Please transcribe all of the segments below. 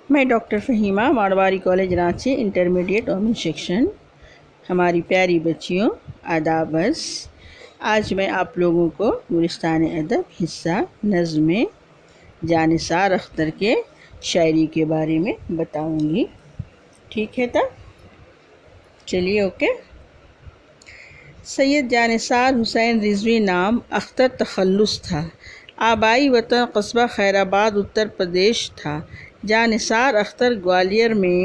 میں doctor Fahima, Marwari college Ranchi, intermediate women section. ہماری پیاری بچیوں، آداب عرض۔ آج میں آپ لوگوں کو گلستان ادب حصہ نظم جانثار اختر کے شاعری کے بارے میں بتاؤں گی۔ ٹھیک ہے تب چلیے اوکے۔ سید جانثار حسین رضوی نام، اختر تخلص تھا۔ آبائی وطن قصبہ خیر آباد اتر پردیش تھا۔ جانثار اختر گوالیار میں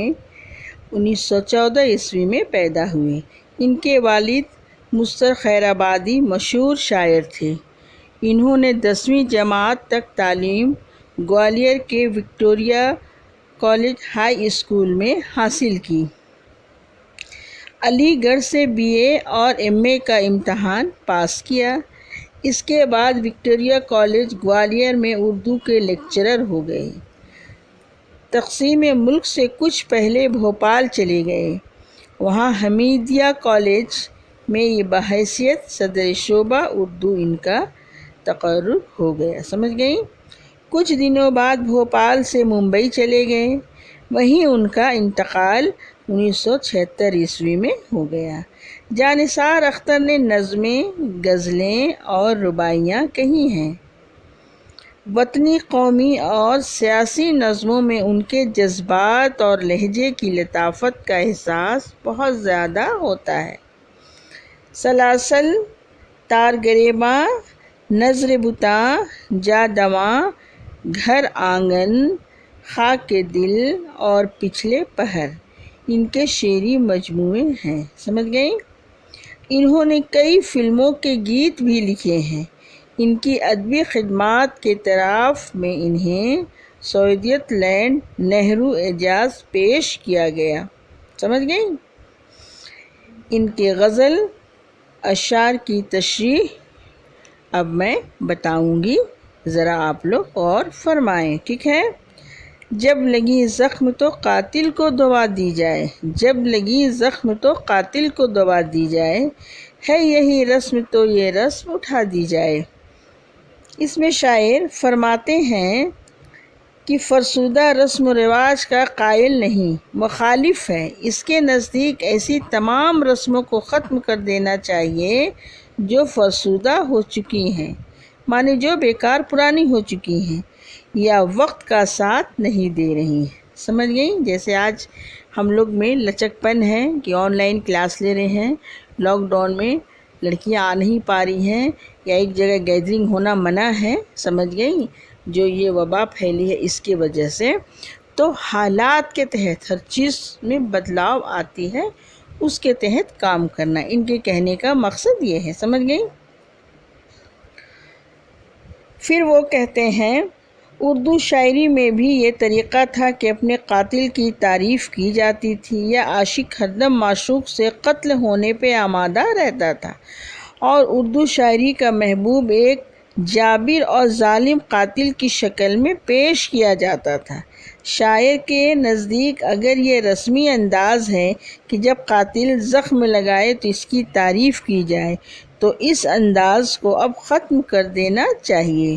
1914 میں پیدا ہوئے۔ ان کے والد مستر خیر آبادی مشہور شاعر تھے۔ انہوں نے 10ویں جماعت تک تعلیم گوالیار کے وکٹوریہ کالج ہائی اسکول میں حاصل کی۔ علی گڑھ سے BA اور MA کا امتحان پاس کیا۔ اس کے بعد وکٹوریہ کالج گوالیار میں اردو کے لیکچرر ہو گئے۔ تقسیم ملک سے کچھ پہلے بھوپال چلے گئے۔ وہاں حمیدیہ کالج میں یہ بحیثیت صدر شعبہ اردو ان کا تقرر ہو گیا۔ سمجھ گئیں؟ کچھ دنوں بعد بھوپال سے ممبئی چلے گئے۔ وہیں ان کا انتقال 1976 میں ہو گیا۔ جانثار اختر نے نظمیں، غزلیں اور رباعیاں کہی ہیں۔ وطنی، قومی اور سیاسی نظموں میں ان کے جذبات اور لہجے کی لطافت کا احساس بہت زیادہ ہوتا ہے۔ سلاسل، تار گریباں، نظر بتاں، جا دواں، گھر آنگن، خاک کے دل اور پچھلے پہر ان کے شعری مجموعے ہیں۔ سمجھ گئیں؟ انہوں نے کئی فلموں کے گیت بھی لکھے ہیں۔ ان کی ادبی خدمات کے اعتراف میں انہیں سعودیت لینڈ نہرو اعزاز پیش کیا گیا۔ سمجھ گئیں؟ ان کے غزل اشعار کی تشریح اب میں بتاؤں گی، ذرا آپ لوگ غور فرمائیں۔ ٹھیک ہے؟ جب لگی زخم تو قاتل کو دوا دی جائے، جب لگی زخم تو قاتل کو دوا دی جائے، ہے یہی رسم تو یہ رسم اٹھا دی جائے۔ اس میں شاعر فرماتے ہیں کہ فرسودہ رسم و رواج کا قائل نہیں، مخالف ہے۔ اس کے نزدیک ایسی تمام رسموں کو ختم کر دینا چاہیے جو فرسودہ ہو چکی ہیں، مانے جو بیکار پرانی ہو چکی ہیں یا وقت کا ساتھ نہیں دے رہی ہیں۔ سمجھ گئیں؟ جیسے آج ہم لوگ میں لچک پن ہے کہ آن لائن کلاس لے رہے ہیں، لاک ڈاؤن میں لڑکیاں آ نہیں پا رہی ہیں یا ایک جگہ گیدرنگ ہونا منع ہے۔ سمجھ گئیں؟ جو یہ وبا پھیلی ہے اس کی وجہ سے، تو حالات کے تحت ہر چیز میں بدلاؤ آتی ہے، اس کے تحت کام کرنا، ان کے کہنے کا مقصد یہ ہے۔ سمجھ گئیں؟ پھر وہ کہتے ہیں اردو شاعری میں بھی یہ طریقہ تھا کہ اپنے قاتل کی تعریف کی جاتی تھی، یا عاشق ہردم معشوق سے قتل ہونے پہ آمادہ رہتا تھا، اور اردو شاعری کا محبوب ایک جابر اور ظالم قاتل کی شکل میں پیش کیا جاتا تھا۔ شاعر کے نزدیک اگر یہ رسمی انداز ہے کہ جب قاتل زخم لگائے تو اس کی تعریف کی جائے، تو اس انداز کو اب ختم کر دینا چاہیے۔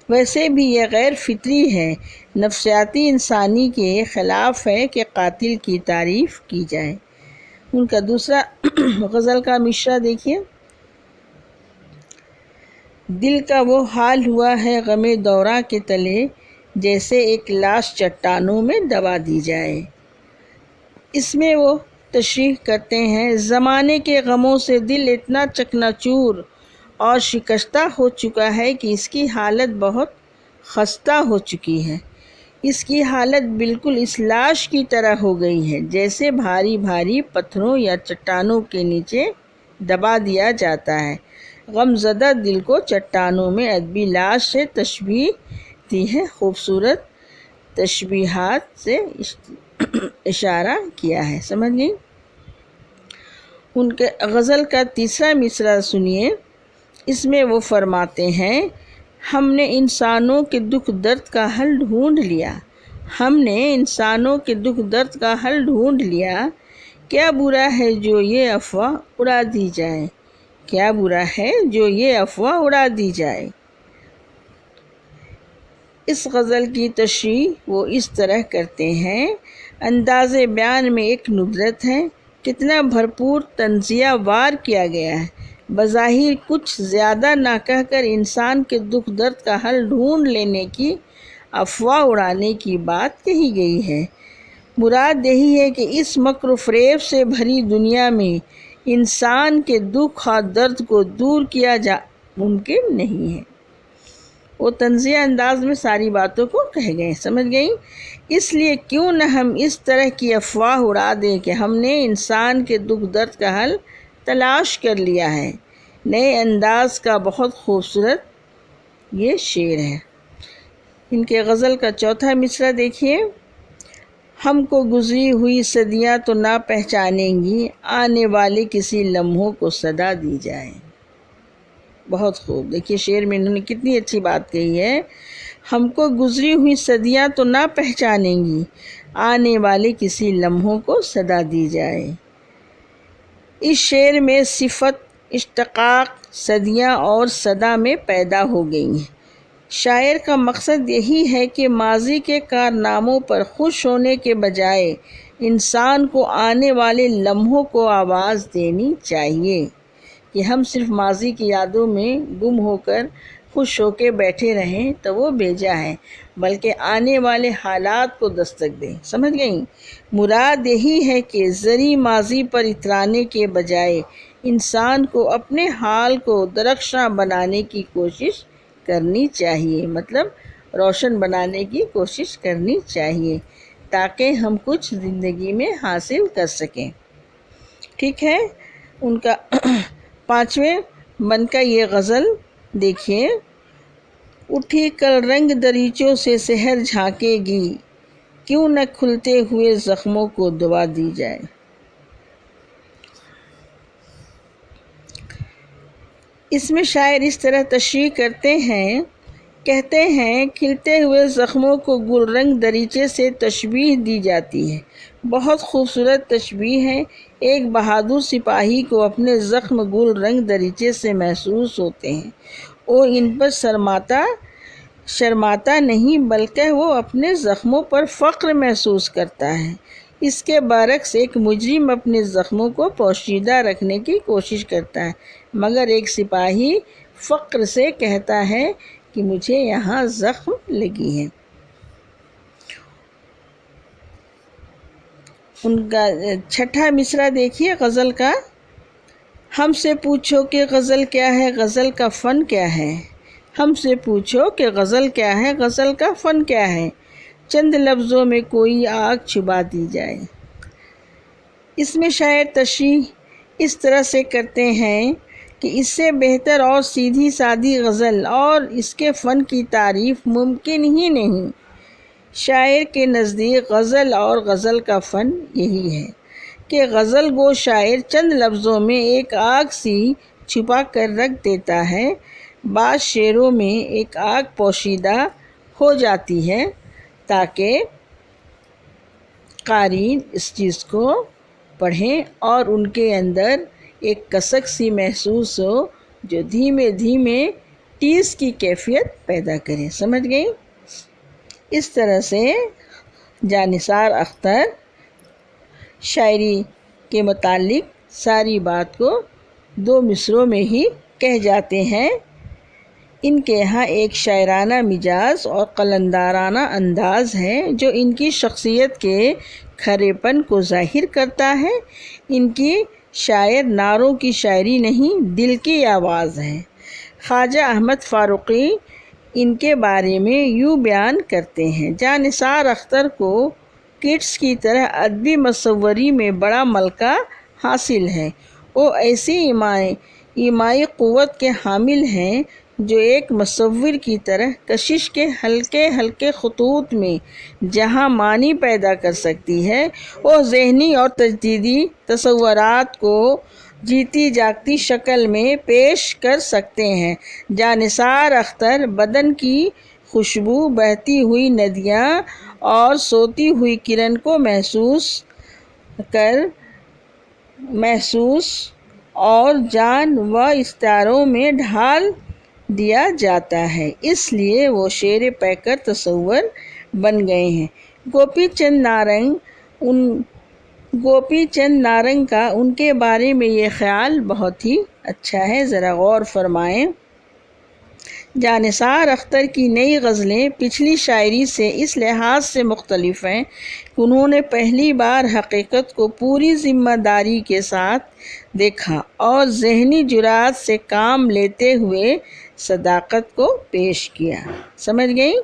ویسے بھی یہ غیر فطری ہے، نفسیاتی انسانی کے خلاف ہے کہ قاتل کی تعریف کی جائے۔ ان کا دوسرا غزل کا مصرع دیکھیے۔ دل کا وہ حال ہوا ہے غم دوراں کے تلے، جیسے ایک لاش چٹانوں میں دبا دی جائے۔ اس میں وہ تشریح کرتے ہیں زمانے کے غموں سے دل اتنا چکنا چور اور شکستہ ہو چکا ہے کہ اس کی حالت بہت خستہ ہو چکی ہے۔ اس کی حالت بالکل اس لاش کی طرح ہو گئی ہے جیسے بھاری بھاری پتھروں یا چٹانوں کے نیچے دبا دیا جاتا ہے۔ غم زدہ دل کو چٹانوں میں ادبی لاش سے تشبیہ دی ہے۔ خوبصورت تشبیہات سے اشارہ کیا ہے۔ سمجھ گئی؟ ان کے غزل کا تیسرا مصرع سنیے۔ اس میں وہ فرماتے ہیں ہم نے انسانوں کے دکھ درد کا حل ڈھونڈ لیا، ہم نے انسانوں کے دکھ درد کا حل ڈھونڈ لیا، کیا برا ہے جو یہ افواہ اڑا دی جائے، کیا برا ہے جو یہ افواہ اڑا دی جائے۔ اس غزل کی تشریح وہ اس طرح کرتے ہیں: انداز بیان میں ایک ندرت ہے، کتنا بھرپور تنزیہ وار کیا گیا ہے، بظاہر کچھ زیادہ نہ کہہ کر انسان کے دکھ درد کا حل ڈھونڈ لینے کی، افواہ اڑانے کی بات کہی گئی ہے۔ مراد یہی ہے کہ اس مکر و فریب سے بھری دنیا میں انسان کے دکھ اور درد کو دور کیا ممکن نہیں ہے۔ وہ طنزیہ انداز میں ساری باتوں کو کہہ گئے، سمجھ گئیں؟ اس لیے کیوں نہ ہم اس طرح کی افواہ اڑا دیں کہ ہم نے انسان کے دکھ درد کا حل تلاش کر لیا ہے۔ نئے انداز کا بہت خوبصورت یہ شعر ہے۔ ان کے غزل کا چوتھا مصرع دیکھیے: ہم کو گزری ہوئی صدیاں تو نہ پہچانیں گی، آنے والے کسی لمحوں کو صدا دی جائے۔ بہت خوب، دیکھیے شعر میں انہوں نے کتنی اچھی بات کہی ہے۔ ہم کو گزری ہوئی صدیاں تو نہ پہچانیں گی، آنے والے کسی لمحوں کو صدا دی جائے۔ اس شعر میں صفت، اشتقاق، صدیاں اور صدا میں پیدا ہو گئی ہیں۔ شاعر کا مقصد یہی ہے کہ ماضی کے کارناموں پر خوش ہونے کے بجائے انسان کو آنے والے لمحوں کو آواز دینی چاہیے، کہ ہم صرف ماضی کی یادوں میں گم ہو کر خوش ہو کے بیٹھے رہیں تو وہ بیجا ہے، بلکہ آنے والے حالات کو دستک دیں۔ سمجھ گئیں؟ مراد یہی ہے کہ زرعی ماضی پر اترانے کے بجائے انسان کو اپنے حال کو درخشاں بنانے کی کوشش کرنی چاہیے، مطلب روشن بنانے کی کوشش کرنی چاہیے، تاکہ ہم کچھ زندگی میں حاصل کر سکیں۔ ٹھیک ہے؟ ان کا پانچویں بند کا یہ غزل دیکھیے: اٹھی کل رنگ دریچوں سے سحر جھانکے گی، کیوں نہ کھلتے ہوئے زخموں کو دوا دی جائے۔ اس میں شاعر اس طرح تشریح کرتے ہیں، کہتے ہیں کھلتے ہوئے زخموں کو گل رنگ دریچے سے تشبیہ دی جاتی ہے۔ بہت خوبصورت تشبیہ ہے۔ ایک بہادر سپاہی کو اپنے زخم گل رنگ دریچے سے محسوس ہوتے ہیں۔ وہ ان پر شرماتا نہیں، بلکہ وہ اپنے زخموں پر فخر محسوس کرتا ہے۔ اس کے برعکس ایک مجرم اپنے زخموں کو پوشیدہ رکھنے کی کوشش کرتا ہے، مگر ایک سپاہی فخر سے کہتا ہے کہ مجھے یہاں زخم لگی ہے۔ ان کا چھٹا مصرع دیکھیے غزل کا: ہم سے پوچھو کہ غزل کیا ہے، غزل کا فن کیا ہے۔ ہم سے پوچھو کہ غزل کیا ہے، غزل کا فن کیا ہے، چند لفظوں میں کوئی آگ چھپا دی جائے۔ اس میں شاعر تشریح اس طرح سے کرتے ہیں کہ اس سے بہتر اور سیدھی سادی غزل اور اس کے فن کی تعریف ممکن ہی نہیں۔ شاعر کے نزدیک غزل اور غزل کا فن یہی ہے کہ غزل گو شاعر چند لفظوں میں ایک آگ سی چھپا کر رکھ دیتا ہے۔ بعض شعروں میں ایک آگ پوشیدہ ہو جاتی ہے تاکہ قارئین اس چیز کو پڑھیں اور ان کے اندر ایک کسک سی محسوس ہو جو دھیمے دھیمے ٹیس کی کیفیت پیدا کرے۔ سمجھ گئیں؟ اس طرح سے جانثار اختر شاعری کے متعلق ساری بات کو 2 مصرعوں میں ہی کہہ جاتے ہیں۔ ان کے یہاں ایک شاعرانہ مزاج اور قلندرانہ انداز ہے جو ان کی شخصیت کے کھرے پن کو ظاہر کرتا ہے۔ ان کی شاعر نعروں کی شاعری نہیں، دل کی آواز ہے۔ خواجہ احمد فاروقی ان کے بارے میں یوں بیان کرتے ہیں: جانثار اختر کو کٹس کی طرح ادبی مصوری میں بڑا ملکہ حاصل ہے۔ وہ ایسی ایمائی قوت کے حامل ہیں جو ایک مصور کی طرح کشش کے ہلکے ہلکے خطوط میں جہاں معنی پیدا کر سکتی ہے، وہ ذہنی اور تجدیدی تصورات کو جیتی جاگتی شکل میں پیش کر سکتے ہیں۔ جانثار اختر بدن کی خوشبو، بہتی ہوئی ندیاں اور سوتی ہوئی کرن کو محسوس اور جان و استعاروں میں ڈھال دیا جاتا ہے، اس لیے وہ شعر پیکر تصور بن گئے ہیں۔ گوپی چند نارنگ کا ان کے بارے میں یہ خیال بہت ہی اچھا ہے، ذرا غور فرمائیں۔ جانثار اختر کی نئی غزلیں پچھلی شاعری سے اس لحاظ سے مختلف ہیں کہ انہوں نے پہلی بار حقیقت کو پوری ذمہ داری کے ساتھ دیکھا اور ذہنی جرات سے کام لیتے ہوئے صداقت کو پیش کیا۔ سمجھ گئیں؟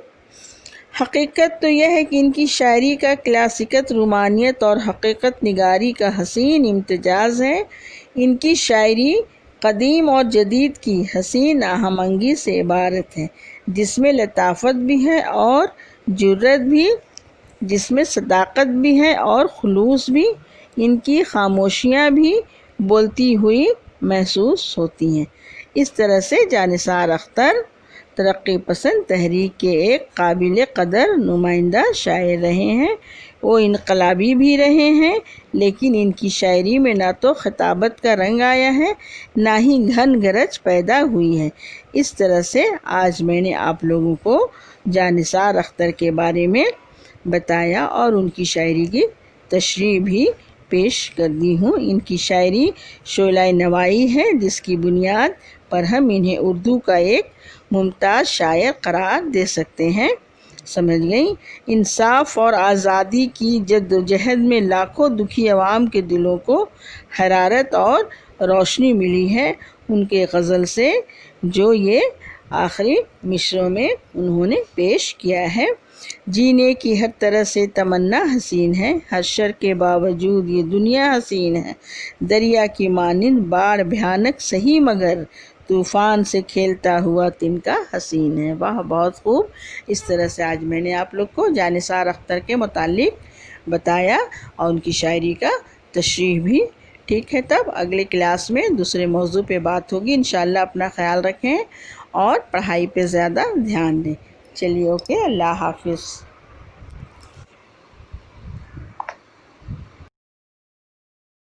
حقیقت تو یہ ہے کہ ان کی شاعری کا کلاسیکت رومانیت اور حقیقت نگاری کا حسین امتزاج ہے۔ ان کی شاعری قدیم اور جدید کی حسین ہم آہنگی سے عبارت ہے، جس میں لطافت بھی ہے اور جرات بھی، جس میں صداقت بھی ہے اور خلوص بھی۔ ان کی خاموشیاں بھی بولتی ہوئی محسوس ہوتی ہیں۔ اس طرح سے جانثار اختر ترقی پسند تحریک کے ایک قابل قدر نمائندہ شاعر رہے ہیں۔ وہ انقلابی بھی رہے ہیں، لیکن ان کی شاعری میں نہ تو خطابت کا رنگ آیا ہے، نہ ہی گھن گرج پیدا ہوئی ہے۔ اس طرح سے آج میں نے آپ لوگوں کو جانثار اختر کے بارے میں بتایا اور ان کی شاعری کی تشریح بھی پیش کر دی ہوں۔ ان کی شاعری شعلۂ نوائی ہے، جس کی بنیاد پر ہم انہیں اردو کا ایک ممتاز شاعر قرار دے سکتے ہیں۔ سمجھ گئیں؟ انصاف اور آزادی کی جدوجہد میں لاکھوں دکھی عوام کے دلوں کو حرارت اور روشنی ملی ہے ان کے غزل سے، جو یہ آخری مصرعوں میں انہوں نے پیش کیا ہے۔ جینے کی ہر طرح سے تمنا حسین ہے، ہر شر کے باوجود یہ دنیا حسین ہے، دریا کی مانند باڑ بھیانک سہی مگر طوفان سے کھیلتا ہوا تنکا حسین ہے۔ واہ، بہت خوب۔ اس طرح سے آج میں نے آپ لوگ کو جانثار اختر کے متعلق بتایا اور ان کی شاعری کا تشریح بھی۔ ٹھیک ہے، تب اگلے کلاس میں دوسرے موضوع پہ بات ہوگی۔ انشاءاللہ اپنا خیال رکھیں اور پڑھائی پہ زیادہ دھیان دیں۔ چلیے، اوکے، اللہ حافظ۔